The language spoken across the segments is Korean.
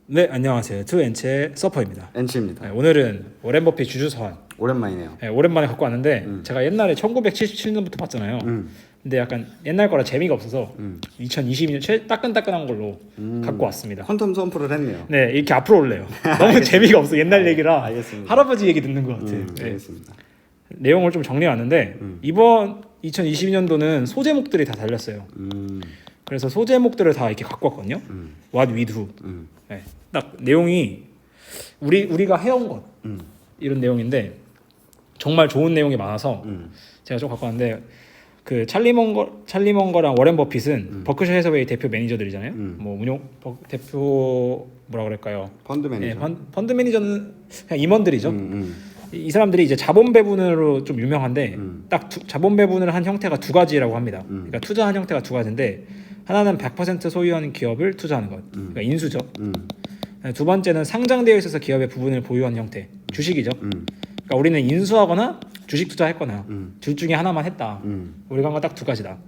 네, 안녕하세요. 투엔체의 서퍼입니다. 엔치입니다. 네, 오늘은 워렌 버핏 주주서한 오랜만이네요. 오랜만에 갖고 왔는데 제가 옛날에 1977년부터 봤잖아요. 근데 약간 옛날 거라 재미가 없어서 2022년 최 따끈따끈한 걸로 갖고 왔습니다. 퀀텀 점프를 했네요. 네, 이렇게 앞으로 올래요. 너무 재미가 없어. 옛날 얘기라 알겠습니다. 할아버지 얘기 듣는 것 같아요. 네. 알겠습니다. 내용을 좀 정리해 왔는데 이번 2022년도는 소제목들이 다 달렸어요. 그래서 소제목들을 다 이렇게 갖고 왔거든요. What we do. 네, 딱 내용이 우리가 해온 것 이런 내용인데 정말 좋은 내용이 많아서 제가 좀 갖고 왔는데 그 찰리 먼거랑 워렌 버핏은 버크셔 해서웨이 대표 매니저들이잖아요. 뭐 대표 뭐라 그럴까요? 펀드 매니저. 네, 펀드 매니저는 그냥 임원들이죠. 이 사람들이 이제 자본 배분으로 좀 유명한데 딱 자본 배분을 한 형태가 두 가지라고 합니다. 그러니까 투자한 형태가 두 가지인데 하나는 100% 소유하는 기업을 투자하는 것, 그러니까 인수죠. 두 번째는 상장되어 있어서 기업의 부분을 보유하는 형태, 주식이죠. 그러니까 우리는 인수하거나 주식 투자했거나 둘 중에 하나만 했다. 우리가 한 건 딱 두 가지다.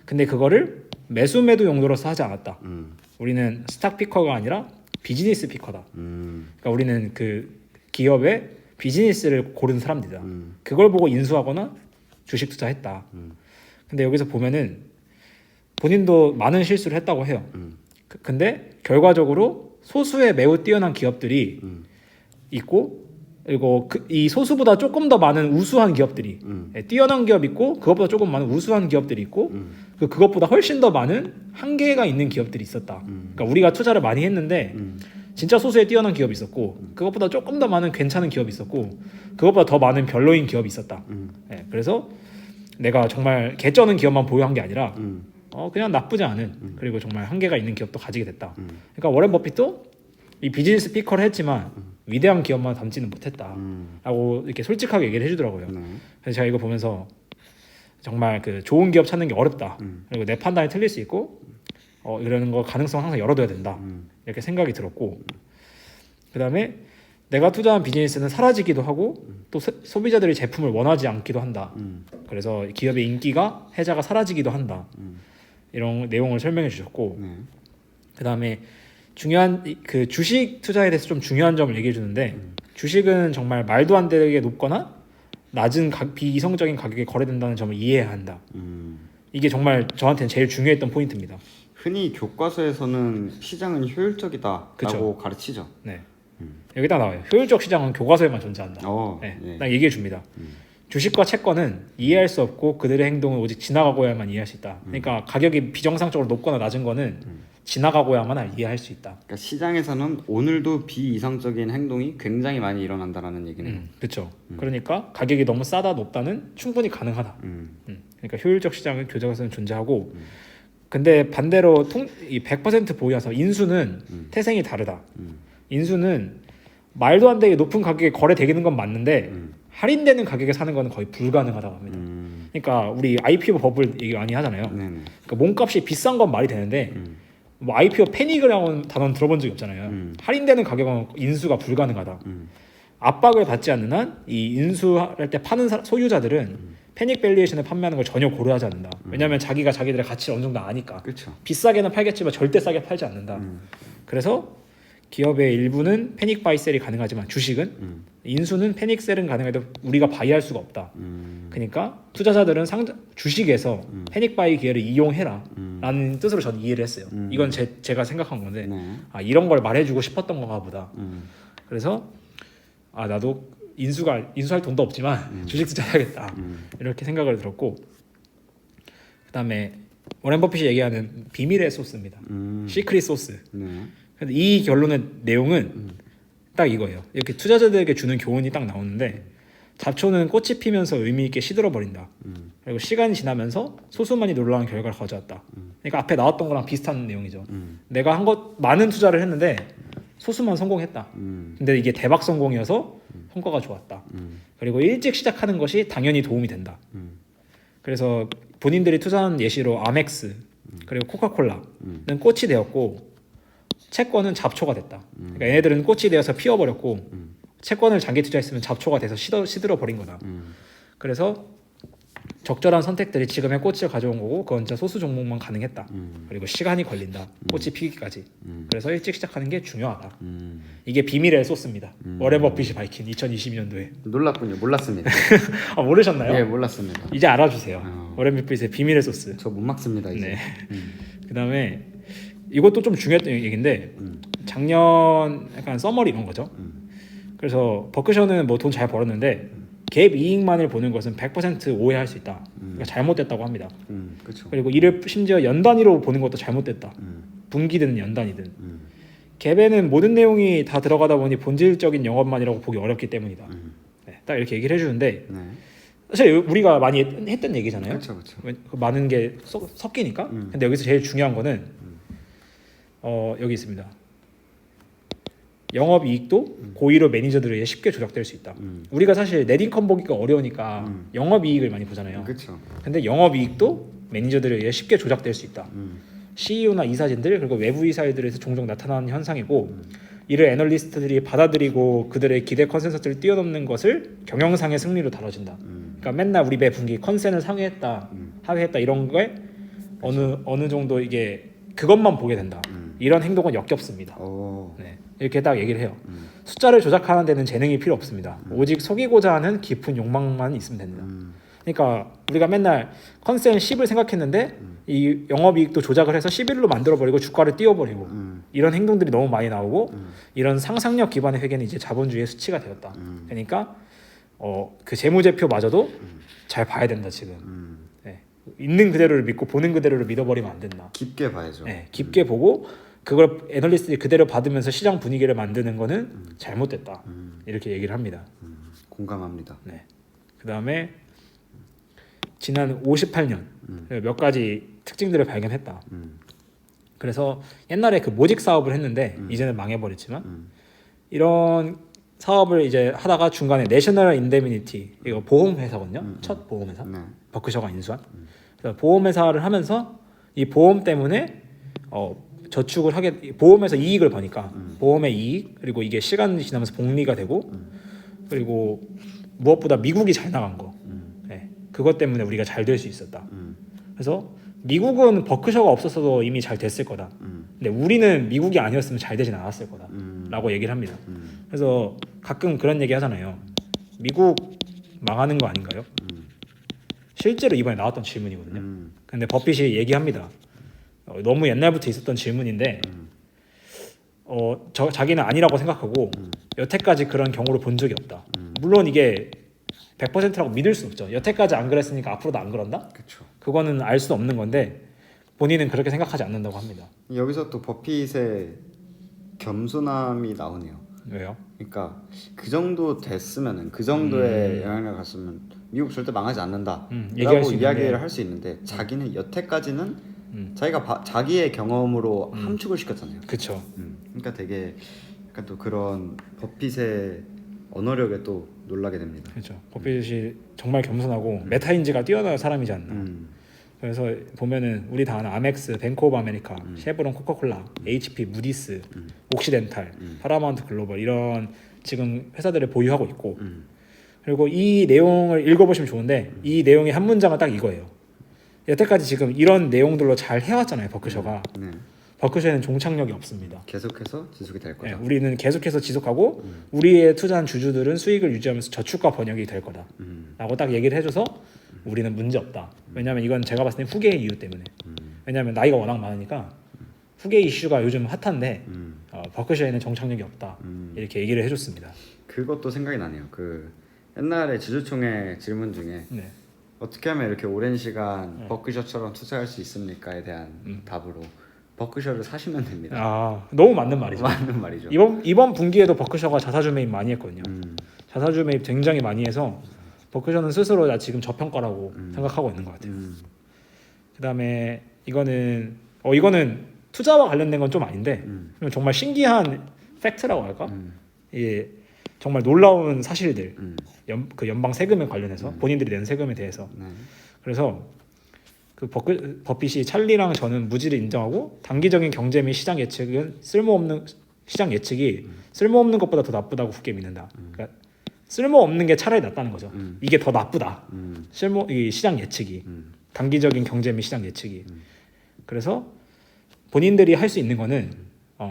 근데 그거를 매수 매도 용도로서 하지 않았다. 우리는 스탁 피커가 아니라 비즈니스 피커다. 그러니까 우리는 그 기업의 비즈니스를 고른 사람들이다. 그걸 보고 인수하거나 주식 투자했다. 근데 여기서 보면은 본인도 많은 실수를 했다고 해요. 근데 결과적으로 소수의 매우 뛰어난 기업들이 있고 그리고 이 소수보다 조금 더 많은 우수한 기업들이 뛰어난 기업 있고 그것보다 조금 많은 우수한 기업들이 있고 그것보다 훨씬 더 많은 한계가 있는 기업들이 있었다. 그러니까 우리가 투자를 많이 했는데 진짜 소수의 뛰어난 기업이 있었고 그것보다 조금 더 많은 괜찮은 기업이 있었고 그것보다 더 많은 별로인 기업이 있었다. 네, 그래서 내가 정말 개쩌는 기업만 보유한 게 아니라 그냥 나쁘지 않은 그리고 정말 한계가 있는 기업도 가지게 됐다. 그러니까 워렌 버핏도 이 비즈니스 피커를 했지만 위대한 기업만 담지는 못했다 라고 이렇게 솔직하게 얘기를 해주더라고요. 그래서 제가 이거 보면서 정말 그 좋은 기업 찾는 게 어렵다. 그리고 내 판단이 틀릴 수 있고 이러는 거 가능성 항상 열어둬야 된다. 이렇게 생각이 들었고 그 다음에 내가 투자한 비즈니스는 사라지기도 하고 또 소비자들이 제품을 원하지 않기도 한다. 그래서 기업의 인기가 해자가 사라지기도 한다. 이런 내용을 설명해 주셨고 그 다음에 중요한 그 주식 투자에 대해서 좀 중요한 점을 얘기해 주는데 주식은 정말 말도 안 되게 높거나 낮은 비이성적인 가격에 거래된다는 점을 이해해야 한다. 이게 정말 저한테는 제일 중요했던 포인트입니다. 흔히 교과서에서는 시장은 효율적이다라고 그쵸. 가르치죠. 네. 여기다 나와요. 효율적 시장은 교과서에만 존재한다. 네. 예. 딱 얘기해 줍니다. 주식과 채권은 이해할 수 없고 그들의 행동을 오직 지나가고야만 이해할 수 있다. 그러니까 가격이 비정상적으로 높거나 낮은 거는 지나가고야만 이해할 수 있다. 그러니까 시장에서는 오늘도 비이상적인 행동이 굉장히 많이 일어난다라는 얘기네요. 그렇죠. 그러니까 가격이 너무 싸다 높다는 충분히 가능하다. 그러니까 효율적 시장은 교과서는 존재하고 근데 반대로 이 100% 보유해서 인수는 태생이 다르다. 인수는 말도 안 되게 높은 가격에 거래되는 건 맞는데 할인되는 가격에 사는 건 거의 불가능하다고 합니다. 그러니까 우리 IPO 버블 얘기 많이 하잖아요. 그러니까 몸값이 비싼 건 말이 되는데 뭐 IPO 패닉이라는 단어는 들어본 적이 없잖아요. 할인되는 가격은 인수가 불가능하다. 압박을 받지 않는 한 이 인수할 때 파는 소유자들은 패닉 밸류에이션을 판매하는 걸 전혀 고려하지 않는다. 왜냐하면 자기가 자기들의 가치를 어느 정도 아니까. 그렇죠. 비싸게는 팔겠지만 절대 싸게 팔지 않는다. 그래서 기업의 일부는 패닉 바이셀이 가능하지만 주식은 인수는 패닉 셀은 가능해도 우리가 바이할 수가 없다. 그러니까 투자자들은 주식에서 패닉 바이 기회를 이용해라 라는 뜻으로 저는 이해를 했어요. 이건 제가 생각한 건데 이런 걸 말해주고 싶었던 건가 보다. 그래서 나도 인수할 돈도 없지만 주식 투자해야겠다 이렇게 생각을 들었고 그 다음에 워렌 버핏이 얘기하는 비밀의 소스입니다. 시크릿 소스. 근데 이 결론의 내용은 딱 이거예요. 이렇게 투자자들에게 주는 교훈이 딱 나오는데 잡초는 꽃이 피면서 의미 있게 시들어 버린다. 그리고 시간이 지나면서 소수만이 놀라운 결과를 가져왔다. 그러니까 앞에 나왔던 거랑 비슷한 내용이죠. 내가 한 것 많은 투자를 했는데 소수만 성공했다. 근데 이게 대박 성공이어서 성과가 좋았다. 그리고 일찍 시작하는 것이 당연히 도움이 된다. 그래서 본인들이 투자한 예시로 아멕스 그리고 코카콜라는 꽃이 되었고 채권은 잡초가 됐다. 그러니까 얘네들은 꽃이 되어서 피어버렸고 채권을 장기 투자했으면 잡초가 돼서 시들어 버린 거다. 그래서 적절한 선택들이 지금의 꽃을 가져온 거고 그건 진짜 소수 종목만 가능했다. 그리고 시간이 걸린다. 꽃이 피기까지. 그래서 일찍 시작하는 게 중요하다. 이게 비밀의 소스입니다. 워렌 버핏이 밝힌 2022년도에. 놀랍군요. 몰랐습니다. 아, 모르셨나요? 예, 몰랐습니다. 이제 알아주세요. 워렌 버핏의 비밀의 소스. 저 못 막습니다 이제. 네. 그다음에 이것도 좀 중요했던 얘기인데 작년 약간 서머리 이런 거죠. 그래서 버크셔는 뭐 돈 잘 벌었는데 갭 이익만을 보는 것은 100% 오해할 수 있다. 그러니까 잘못됐다고 합니다. 그렇죠. 그리고 이를 심지어 연 단위로 보는 것도 잘못됐다. 분기든 연 단위든. 갭에는 모든 내용이 다 들어가다 보니 본질적인 영업만이라고 보기 어렵기 때문이다. 네, 딱 이렇게 얘기를 해주는데 네. 사실 우리가 많이 했던 얘기잖아요. 그렇죠, 그렇죠. 많은 게 섞이니까. 근데 여기서 제일 중요한 거는 여기 있습니다. 영업이익도 고의로 매니저들에게 쉽게 조작될 수 있다. 우리가 사실 넷인컴 보기가 어려우니까 영업이익을 많이 보잖아요. 그렇죠. 근데 영업이익도 매니저들에게 쉽게 조작될 수 있다. CEO나 이사진들 그리고 외부 이사들에서 종종 나타나는 현상이고 이를 애널리스트들이 받아들이고 그들의 기대 컨센서스를 뛰어넘는 것을 경영상의 승리로 다뤄진다. 그러니까 맨날 우리 매 분기 컨센을 상회했다, 하회했다 이런 거에 어느 정도 이게 그것만 보게 된다. 이런 행동은 역겹습니다. 네, 이렇게 딱 얘기를 해요. 숫자를 조작하는 데는 재능이 필요 없습니다. 오직 속이고자 하는 깊은 욕망만 있으면 됩니다. 그러니까 우리가 맨날 컨센 10을 생각했는데 이 영업이익도 조작을 해서 11로 만들어버리고 주가를 띄워버리고 이런 행동들이 너무 많이 나오고 이런 상상력 기반의 회계는 이제 자본주의의 수치가 되었다. 그러니까 그 재무제표마저도 잘 봐야 된다 지금. 네. 있는 그대로를 믿고 보는 그대로를 믿어버리면 안 된다. 깊게 봐야죠. 네, 깊게 보고 그걸 애널리스트들이 그대로 받으면서 시장 분위기를 만드는 거는 잘못됐다. 이렇게 얘기를 합니다. 공감합니다. 네. 그다음에 지난 58년 몇 가지 특징들을 발견했다. 그래서 옛날에 그 모직 사업을 했는데 이제는 망해버렸지만 이런 사업을 이제 하다가 중간에 내셔널 인데미니티 이거 보험회사거든요. 첫 보험회사 네. 버크셔가 인수한 그래서 보험회사를 하면서 이 보험 때문에 저축을 하게 보험에서 이익을 버니까 보험의 이익 그리고 이게 시간이 지나면서 복리가 되고 그리고 무엇보다 미국이 잘 나간 거 네, 그것 때문에 우리가 잘 될 수 있었다. 그래서 미국은 버크셔가 없었어도 이미 잘 됐을 거다. 근데 우리는 미국이 아니었으면 잘 되진 않았을 거다. 라고 얘기를 합니다. 그래서 가끔 그런 얘기 하잖아요. 미국 망하는 거 아닌가요? 실제로 이번에 나왔던 질문이거든요. 근데 버핏이 얘기합니다. 너무 옛날부터 있었던 질문인데 자기는 아니라고 생각하고 여태까지 그런 경우를 본 적이 없다. 물론 이게 100%라고 믿을 수 없죠. 여태까지 안 그랬으니까 앞으로도 안 그런다? 그렇죠. 그거는 알 수 없는 건데 본인은 그렇게 생각하지 않는다고 합니다. 여기서 또 버핏의 겸손함이 나오네요. 왜요? 그러니까 그 정도 됐으면은 그 정도의 영향을 갔으면 미국 절대 망하지 않는다라고 얘기할 수 이야기를 있는데. 할 수 있는데 자기는 여태까지는 자기가 자기의 경험으로 함축을 시켰잖아요. 그렇죠. 그러니까 되게 약간 또 그런 버핏의 언어력에 또 놀라게 됩니다. 그렇죠. 버핏이 정말 겸손하고 메타인지가 뛰어난 사람이지 않나. 그래서 보면은 우리 다 아는 아멕스, 뱅크 오브 아메리카, 쉐브론, 코카콜라, HP, 무디스, 옥시덴탈, 파라마운트 글로벌 이런 지금 회사들을 보유하고 있고 그리고 이 내용을 읽어보시면 좋은데 이 내용의 한 문장은 딱 이거예요. 여태까지 지금 이런 내용들로 잘 해왔잖아요. 버크셔가. 네. 버크셔에는 종착역이 없습니다. 계속해서 지속이 될 거다. 네, 우리는 계속해서 지속하고 우리의 투자한 주주들은 수익을 유지하면서 저축과 번역이 될 거다 라고 딱 얘기를 해줘서 우리는 문제 없다. 왜냐하면 이건 제가 봤을 때 후계의 이유 때문에 왜냐하면 나이가 워낙 많으니까 후계 이슈가 요즘 핫한데 버크셔에는 정착력이 없다 이렇게 얘기를 해줬습니다. 그것도 생각이 나네요. 그 옛날에 주주총회 질문 중에 네. 어떻게 하면 이렇게 오랜 시간 버크셔처럼 투자할 수 있습니까에 대한 답으로 버크셔를 사시면 됩니다. 아 너무 맞는 말이죠. 맞는 말이죠. 이번 분기에도 버크셔가 자사주 매입 많이 했거든요. 자사주 매입 굉장히 많이 해서 버크셔는 스스로 나 지금 저평가라고 생각하고 있는 것 같아요. 그다음에 이거는 투자와 관련된 건 좀 아닌데 정말 신기한 팩트라고 할까? 이게 정말 놀라운 사실들 그 연방 세금에 관련해서 본인들이 낸 세금에 대해서 네. 그래서 그 버핏이 찰리랑 저는 무지를 인정하고 단기적인 경제 및 시장 예측은 쓸모없는 것보다 더 나쁘다고 굳게 믿는다. 그러니까 쓸모없는 게 차라리 낫다는 거죠. 이게 더 나쁘다. 이 시장 예측이 단기적인 경제 및 시장 예측이. 그래서 본인들이 할 수 있는 거는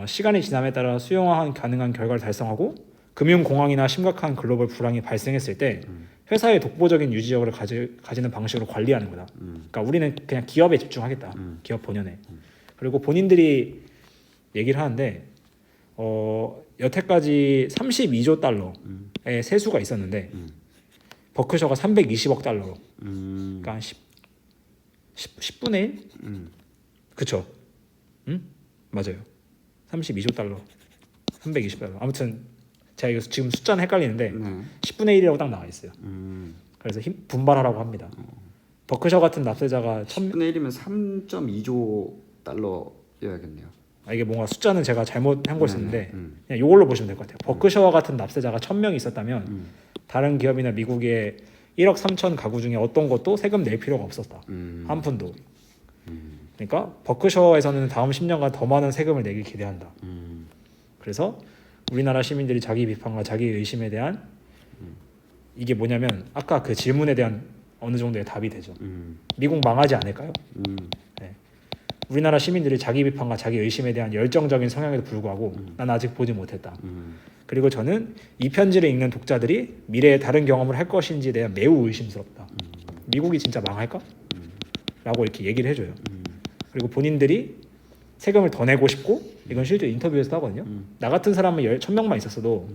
시간이 지남에 따라 수용화 가능한 결과를 달성하고 금융공황이나 심각한 글로벌 불황이 발생했을 때 회사의 독보적인 유지력을 가지는 방식으로 관리하는 거다. 그러니까 우리는 그냥 기업에 집중하겠다. 기업 본연에. 그리고 본인들이 얘기를 하는데 여태까지 32조 달러의 세수가 있었는데 버크셔가 320억 달러로 그러니까 한 10분의 1? 그쵸? 맞아요. 32조 달러 320달러 아무튼 제가 이거 지금 숫자는 헷갈리는데 10분의 1이라고 딱 나와 있어요. 그래서 분발하라고 합니다. 버크셔 같은 납세자가 10분의 1이면 3.2조 달러여야겠네요. 이게 뭔가 숫자는 제가 잘못한 거였는데 그냥 이걸로 보시면 될 것 같아요. 버크셔와 같은 납세자가 1000명이 있었다면 다른 기업이나 미국의 1억 3천 가구 중에 어떤 것도 세금 낼 필요가 없었다. 한 푼도. 그러니까 버크셔에서는 다음 10년간 더 많은 세금을 내길 기대한다. 그래서 우리나라 시민들이 자기 비판과 자기 의심에 대한 이게 뭐냐면 아까 그 질문에 대한 어느 정도의 답이 되죠. 미국 망하지 않을까요? 네. 우리나라 시민들이 자기 비판과 자기 의심에 대한 열정적인 성향에도 불구하고 난 아직 보지 못했다. 그리고 저는 이 편지를 읽는 독자들이 미래에 다른 경험을 할 것인지에 대한 매우 의심스럽다. 미국이 진짜 망할까? 라고 이렇게 얘기를 해줘요. 그리고 본인들이 세금을 더 내고 싶고 이건 실제 인터뷰에서도 하거든요. 나 같은 사람은 1000명만 있었어도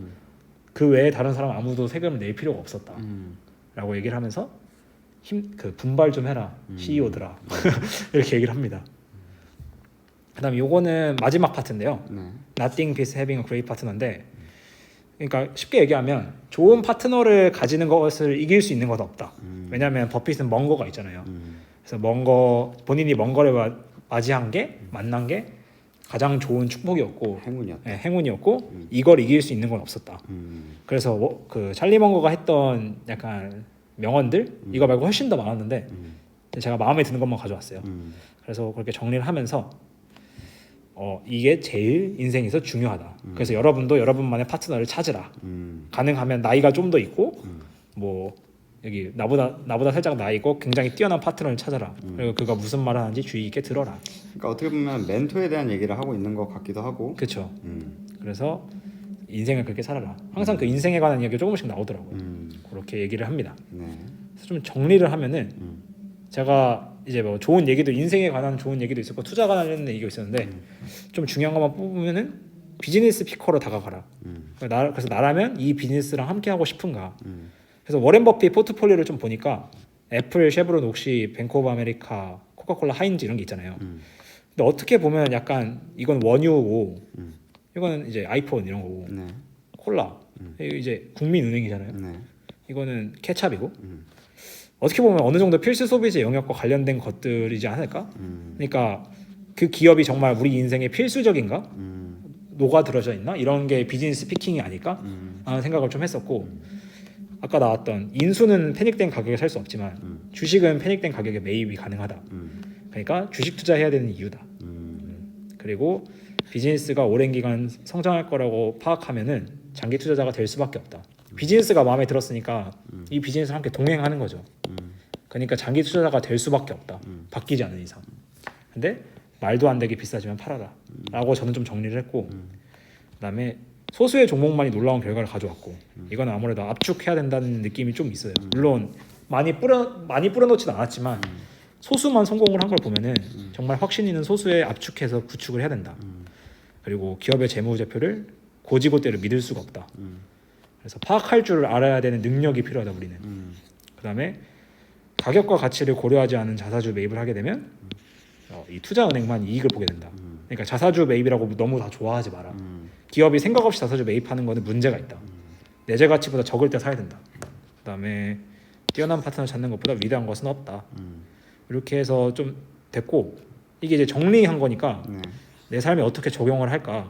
그 외에 다른 사람 아무도 세금을 낼 필요가 없었다. 라고 얘기를 하면서 그 분발 좀 해라 CEO들아 이렇게 얘기를 합니다. 그다음에 요거는 마지막 파트인데요. Nothing beats having a great partner인데 그러니까 쉽게 얘기하면 좋은 파트너를 가지는 것을 이길 수 있는 것 없다. 왜냐하면 버핏은 먼 거가 있잖아요. 그래서 본인이 먼 거를 맞이한 게 만난 게 가장 좋은 축복이었고 행운이었다. 네, 행운이었고 이걸 이길 수 있는 건 없었다. 그래서 그 찰리 먼거가 했던 약간 명언들 이거 말고 훨씬 더 많았는데 제가 마음에 드는 것만 가져왔어요. 그래서 그렇게 정리를 하면서 이게 제일 인생에서 중요하다. 그래서 여러분도 여러분만의 파트너를 찾으라. 가능하면 나이가 좀 더 있고 뭐 여기 나보다 살짝 나이 있고 굉장히 뛰어난 파트너를 찾아라. 그리고 그가 무슨 말을 하는지 주의 있게 들어라. 그러니까 어떻게 보면 멘토에 대한 얘기를 하고 있는 것 같기도 하고. 그렇죠. 그래서 인생을 그렇게 살아라. 항상 그 인생에 관한 이야기가 조금씩 나오더라고요. 그렇게 얘기를 합니다. 네. 그래서 좀 정리를 하면은 제가 이제 뭐 좋은 얘기도 인생에 관한 좋은 얘기도 있었고 투자 관련 얘기가 있었는데 좀 중요한 것만 뽑으면은 비즈니스 피커로 다가가라. 그래서 나라면 이 비즈니스랑 함께 하고 싶은가. 그래서 워렌 버핏 포트폴리오를 좀 보니까 애플, 쉐브론, 옥시, 뱅크 오브 아메리카, 코카콜라, 하인즈 이런 게 있잖아요. 근데 어떻게 보면 약간 이건 원유고 이거는 이제 아이폰 이런 거고 네. 콜라 이거 이제 국민은행이잖아요. 네. 이거는 케찹이고 어떻게 보면 어느 정도 필수 소비재 영역과 관련된 것들이지 않을까? 그러니까 그 기업이 정말 우리 인생의 필수적인가? 녹아들어져 있나? 이런 게 비즈니스 피킹이 아닐까? 하는 생각을 좀 했었고 아까 나왔던 인수는 패닉된 가격에 살 수 없지만 주식은 패닉된 가격에 매입이 가능하다. 그러니까 주식 투자해야 되는 이유다. 그리고 비즈니스가 오랜 기간 성장할 거라고 파악하면은 장기 투자자가 될 수밖에 없다. 비즈니스가 마음에 들었으니까 이 비즈니스랑 함께 동행하는 거죠. 그러니까 장기 투자자가 될 수밖에 없다. 바뀌지 않는 이상. 근데 말도 안 되게 비싸지면 팔아라. 라고 저는 좀 정리를 했고 그다음에 소수의 종목만이 놀라운 결과를 가져왔고 이거는 아무래도 압축해야 된다는 느낌이 좀 있어요. 물론 많이 뿌려놓지는 않았지만 소수만 성공을 한 걸 보면은 정말 확신 있는 소수에 압축해서 구축을 해야 된다. 그리고 기업의 재무제표를 고지고대로 믿을 수가 없다. 그래서 파악할 줄 알아야 되는 능력이 필요하다 우리는. 그다음에 가격과 가치를 고려하지 않은 자사주 매입을 하게 되면 이 투자은행만 이익을 보게 된다. 그러니까 자사주 매입이라고 너무 다 좋아하지 마라. 기업이 생각 없이 자사주 매입하는 거는 문제가 있다. 내재 가치보다 적을 때 사야 된다. 그다음에 뛰어난 파트너 찾는 것보다 위대한 것은 없다. 이렇게 해서 좀 됐고 이게 이제 정리한 거니까 내 삶에 어떻게 적용을 할까.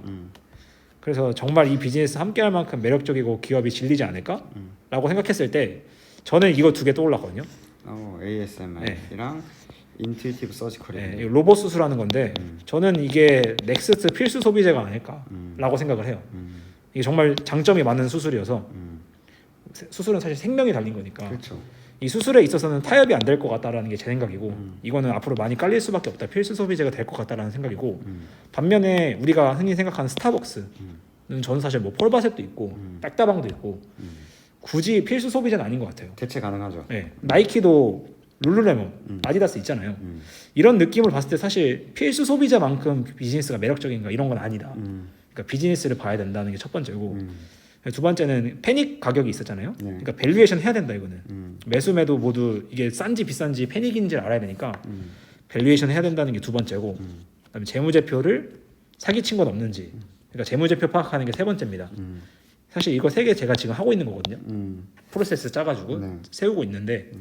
그래서 정말 이 비즈니스 함께할 만큼 매력적이고 기업이 질리지 않을까? 라고 생각했을 때 저는 이거 두 개 떠올랐거든요. ASMR이랑 인투이티브 서지컬이 네, 로봇 수술하는 건데 저는 이게 넥스트 필수 소비재가 아닐까라고 생각을 해요. 이게 정말 장점이 많은 수술이어서 수술은 사실 생명이 달린 거니까 그렇죠. 이 수술에 있어서는 타협이 안 될 것 같다라는 게 제 생각이고 이거는 앞으로 많이 깔릴 수밖에 없다. 필수 소비재가 될 것 같다라는 생각이고 반면에 우리가 흔히 생각하는 스타벅스는 저는 사실 뭐 폴바셋도 있고 백다방도 있고 굳이 필수 소비재는 아닌 것 같아요. 대체 가능하죠. 네. 나이키도 룰루레몬, 아디다스 있잖아요. 이런 느낌을 봤을 때 사실 필수 소비자만큼 비즈니스가 매력적인가 이런 건 아니다. 그러니까 비즈니스를 봐야 된다는 게 첫 번째고 두 번째는 패닉 가격이 있었잖아요. 그러니까 밸류에이션 해야 된다 이거는. 매수 매도 모두 이게 싼지 비싼지 패닉인지를 알아야 되니까 밸류에이션 해야 된다는 게 두 번째고 그다음에 재무제표를 사기친 건 없는지 그러니까 재무제표 파악하는 게 세 번째입니다. 사실 이거 세 개 제가 지금 하고 있는 거거든요. 프로세스 짜가지고 네. 세우고 있는데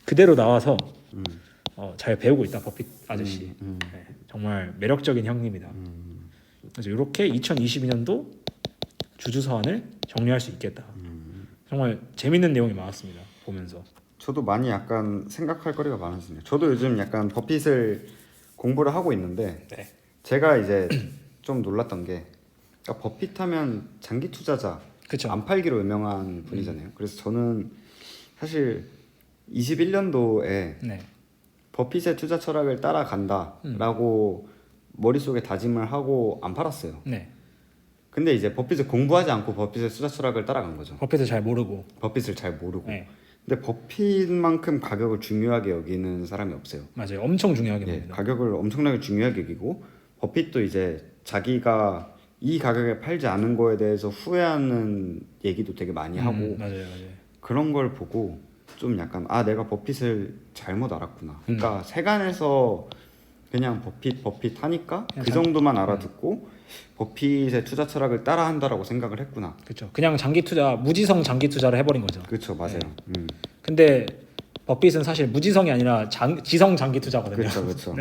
그대로 나와서 잘 배우고 있다 버핏 아저씨. 네, 정말 매력적인 형님이다. 그래서 이렇게 2022년도 주주 서한을 정리할 수 있겠다. 정말 재밌는 내용이 많았습니다. 보면서. 저도 많이 약간 생각할 거리가 많았습니다. 저도 요즘 약간 버핏을 공부를 하고 있는데 네. 제가 이제 좀 놀랐던 게 그러니까 버핏 하면 장기 투자자 그쵸. 안 팔기로 유명한 분이잖아요. 그래서 저는 사실 21년도에 네. 버핏의 투자 철학을 따라간다라고 머릿속에 다짐을 하고 안 팔았어요. 네. 근데 이제 버핏을 공부하지 않고 버핏의 투자 철학을 따라간 거죠. 버핏을 잘 모르고. 버핏을 잘 모르고. 네. 근데 버핏만큼 가격을 중요하게 여기는 사람이 없어요. 맞아요. 엄청 중요하게 예, 봅니다. 가격을 엄청나게 중요하게 여기고 버핏도 이제 자기가 이 가격에 팔지 않은 거에 대해서 후회하는 얘기도 되게 많이 하고 맞아요. 그런 걸 보고 좀 약간 내가 버핏을 잘못 알았구나. 그러니까 세간에서 그냥 버핏 하니까 그 정도만 알아듣고 버핏의 투자 철학을 따라한다라고 생각을 했구나. 그렇죠. 그냥 장기 투자, 무지성 장기 투자를 해버린 거죠. 그렇죠, 맞아요. 근데 버핏은 사실 무지성이 아니라 지성 장기 투자거든요. 그렇죠.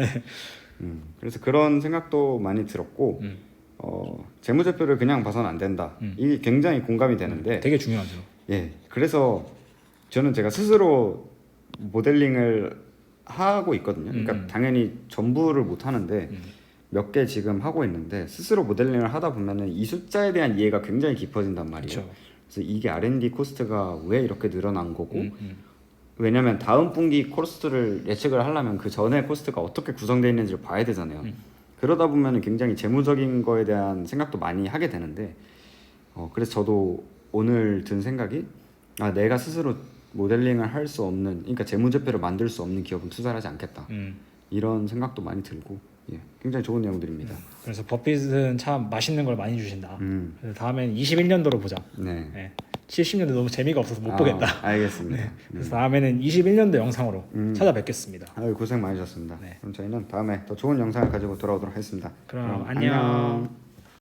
그래서 그런 생각도 많이 들었고 재무제표를 그냥 봐서는 안 된다. 이게 굉장히 공감이 되는데 되게 중요하죠. 예, 그래서 저는 제가 스스로 모델링을 하고 있거든요. 그러니까 당연히 전부를 못 하는데 몇 개 지금 하고 있는데 스스로 모델링을 하다 보면은 이 숫자에 대한 이해가 굉장히 깊어진단 말이에요. 그쵸. 그래서 이게 R&D 코스트가 왜 이렇게 늘어난 거고 왜냐면 다음 분기 코스트를 예측을 하려면 그 전에 코스트가 어떻게 구성되어 있는지를 봐야 되잖아요. 그러다 보면 굉장히 재무적인 거에 대한 생각도 많이 하게 되는데 그래서 저도 오늘 든 생각이 내가 스스로 모델링을 할 수 없는 그러니까 재무제표를 만들 수 없는 기업은 투자를 하지 않겠다. 이런 생각도 많이 들고 굉장히 좋은 내용들입니다. 그래서 버핏은 참 맛있는 걸 많이 주신다. 그래서 다음엔 21년도로 보자. 네. 네. 70년도 너무 재미가 없어서 못 보겠다. 알겠습니다. 그래서 다음에는 21년도 영상으로 찾아뵙겠습니다. 고생 많으셨습니다. 네. 그럼 저희는 다음에 더 좋은 영상을 가지고 돌아오도록 하겠습니다. 그럼 안녕.